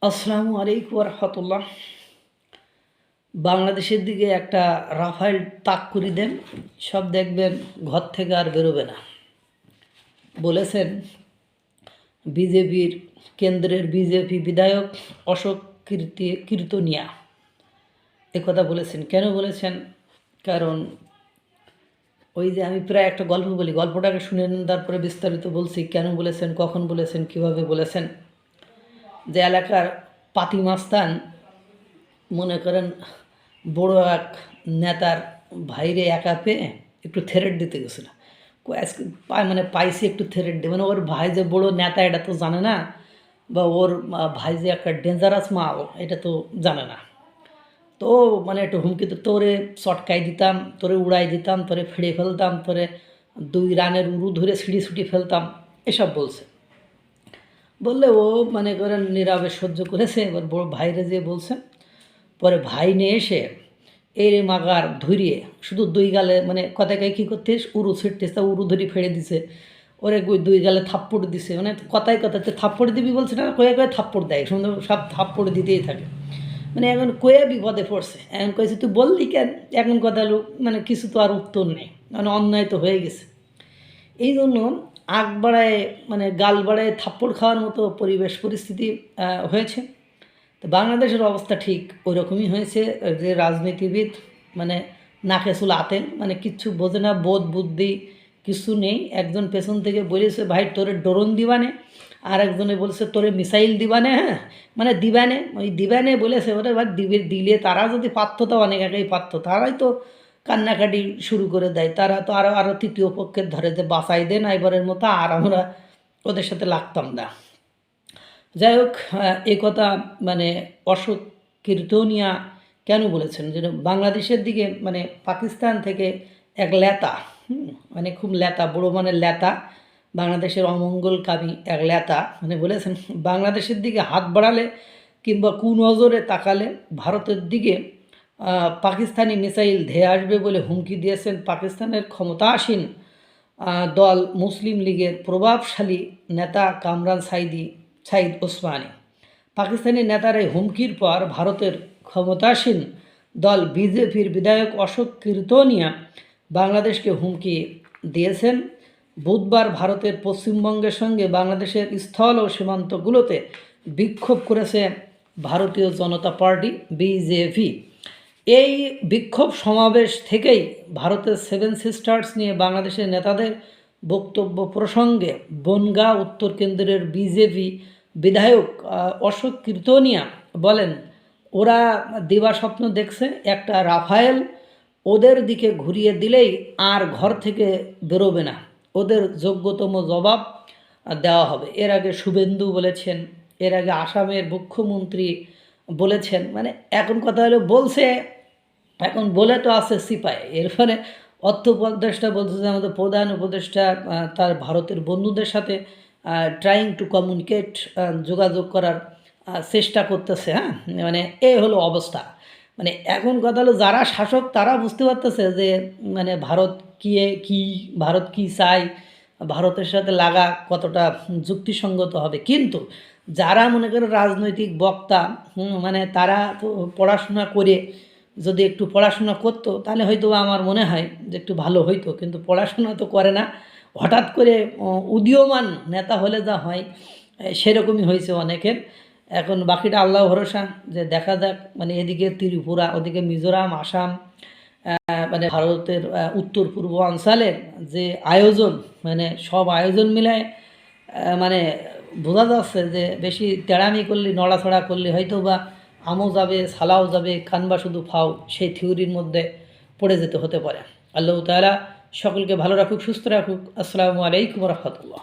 আসসালামু আলাইকুম রহমতুল্লাহ। বাংলাদেশের দিকে একটা রাফায়েল তাক করে দেন, সব দেখবেন ঘর থেকে আর বেরোবে না বলেছেন বিজেপির কেন্দ্রের বিজেপি বিধায়ক অশোক কীর্তনিয়া। কথা বলেছেন। কেন বলেছেন? কারণ ওই যে আমি প্রায় একটা গল্প বলি, গল্পটাকে শুনে নেন, তারপরে বিস্তারিত বলছি কেন বলেছেন, কখন বলেছেন, কিভাবে বলেছেন। যে এলাকার পাতি মাস্তান মনে করেন বড় এক নেতার ভাইরে একা পেয়ে একটু থ্রেট দিতে গেছিলো। আজকে মানে পাইছি একটু থ্রেট দিয়ে, মানে ওর ভাই যে বড় নেতা এটা তো জানে না, বা ওর ভাই যে একটা ডেঞ্জারাস মাল এটা তো জানে না। তো মানে একটু হুমকিতে তোরে চটকাই দিতাম, তোরে উড়াই দিতাম, তোরে ফিরে ফেলতাম, তোরে 2 রানের উরু ধরে ছিঁড়ি ছুটি ফেলতাম, এসব বলছে। বললে ও মানে করেন নীরবে সহ্য করেছে। এবার বড় ভাইরে যে বলছে, পরে ভাই নিয়ে এসে এর মাগার ধরিয়ে শুধু 2 গালে মানে কথায় কী করতিস উরু ছিটতিস, তা উরু ধরি ফেড়ে দিছে। ওরে 2 গালে থাপ্পড় দিছে, মানে কথায় কথাতে থাপ্পড় দিবি বলছে না, কয়ে থাপ্পড় দেয়, সুন্দর সব থাপ্পড় দিতেই থাকে। মানে এখন কয়ে বিপদে পড়ছে, এখন কয়েছে তুই বললি কেন, এখন কথা লোক মানে কিছু তো আর উত্তর নেই, মানে অন্যায় তো হয়ে গেছে। এই জন্য আগ বাড়ায় মানে গাল বাড়ায় থাপ্পড় খাওয়ার মতো পরিবেশ পরিস্থিতি হয়েছে। তো বাংলাদেশের অবস্থা ঠিক ওই রকমই হয়েছে। যে রাজনীতিবিদ মানে নাকে চুল আতেন, মানে কিচ্ছু বোঝে না, বোধ বুদ্ধি কিছু নেই। একজন পেছন থেকে বলেছে ভাই তোরে ড্রোন দিবানে, আর একজনে বলেছে তোরে মিসাইল দিবানে। হ্যাঁ, মানে দিবানে, ওই দিবানে বলেছে, ওরে ভাই দিলে তারা যদি পারত, তো অনেক আগেই পারত, তারাই তো কান্নাকাটি শুরু করে দেয়। তারা তো আরও তৃতীয় পক্ষের ধরে যে বাঁচাই দেন এবারের মতো, আর আমরা ওদের সাথে লাগতাম না। যাই হোক, এই কথা মানে অশোক কীর্তনিয়া কেন বলেছেন যে বাংলাদেশের দিকে মানে পাকিস্তান থেকে এক লেতা, মানে খুব লেতা, বড় মানের লেতা, বাংলাদেশের অমঙ্গলকামী এক লেতা মানে বলেছেন বাংলাদেশের দিকে হাত বাড়ালে কিংবা কুনজরে তাকালে ভারতের দিকে পাকিস্তানি মিসাইল ধেয়ে আসবে বলে হুমকি দিয়েছেন পাকিস্তানের ক্ষমতাসীন দল মুসলিম লীগের প্রভাবশালী নেতা কামরান সাইদ ওসমানী। পাকিস্তানি নেতার এই হুমকির পর ভারতের ক্ষমতাসীন দল বিজেপির বিধায়ক অশোক কীর্তনিয়া বাংলাদেশকে হুমকি দিয়েছেন। বুধবার ভারতের পশ্চিমবঙ্গের সঙ্গে বাংলাদেশের স্থল ও সীমান্তগুলোতে বিক্ষোভ করেছে ভারতীয় জনতা পার্টি বিজেপি। এই বিক্ষোভ সমাবেশ থেকেই ভারতের 7 সিস্টার্স নিয়ে বাংলাদেশের নেতাদের বক্তব্য প্রসঙ্গে বনগাঁ উত্তর কেন্দ্রের বিজেপি বিধায়ক অশোক কীর্তনিয়া বলেন, ওরা দিবাস্বপ্ন দেখছে একটা রাফায়েল ওদের দিকে ঘুরিয়ে দিলেই আর ঘর থেকে বেরোবে না, ওদের যোগ্যতম জবাব দেওয়া হবে। এর আগে শুভেন্দু বলেছেন, এর আগে আসামের মুখ্যমন্ত্রী বলেছেন। মানে এখন কথা হলো বলছে, এখন বলে তো আছে সিপাই। এর ফলে অর্থ উপদেষ্টা বলছে যে আমাদের প্রধান উপদেষ্টা তার ভারতের বন্ধুদের সাথে ট্রাইং টু কমিউনিকেট, যোগাযোগ করার চেষ্টা করতেছে। হ্যাঁ, মানে এই হলো অবস্থা। মানে এখন কথা হলো যারা শাসক তারা বুঝতে পারতেছে যে মানে ভারত ভারত কী চায়, ভারতের সাথে লাগা কতটা যুক্তিসঙ্গত হবে। কিন্তু যারা মনে করে রাজনৈতিক বক্তা, মানে তারা তো পড়াশোনা করে, যদি একটু পড়াশোনা করতো তাহলে হয়তো আমার মনে হয় যে একটু ভালো হইতো, কিন্তু পড়াশোনা তো করে না। হঠাৎ করে উদীয়মান নেতা হলে যা হয় সেরকমই হয়েছে অনেকের। এখন বাকিটা আল্লাহ ভরসা, যে দেখা যাক। মানে এদিকে ত্রিপুরা, ওদিকে মিজোরাম, আসাম, মানে ভারতের উত্তর পূর্ব অঞ্চলের যে আয়োজন, মানে সব আয়োজন মিলায় মানে বোঝা যাচ্ছে যে বেশি তেড়ামি করলে, নড়াছড়া করলে হয়তো বা আমও যাবে, সালাও যাবে, কানবা শুধু ফাও, সেই থিওরির মধ্যে পড়ে যেতে হতে পারে। আল্লাহ তাআলা সকলকে ভালো রাখুক, সুস্থ রাখুক। আসসালামু আলাইকুম রহমতুল্লাহ।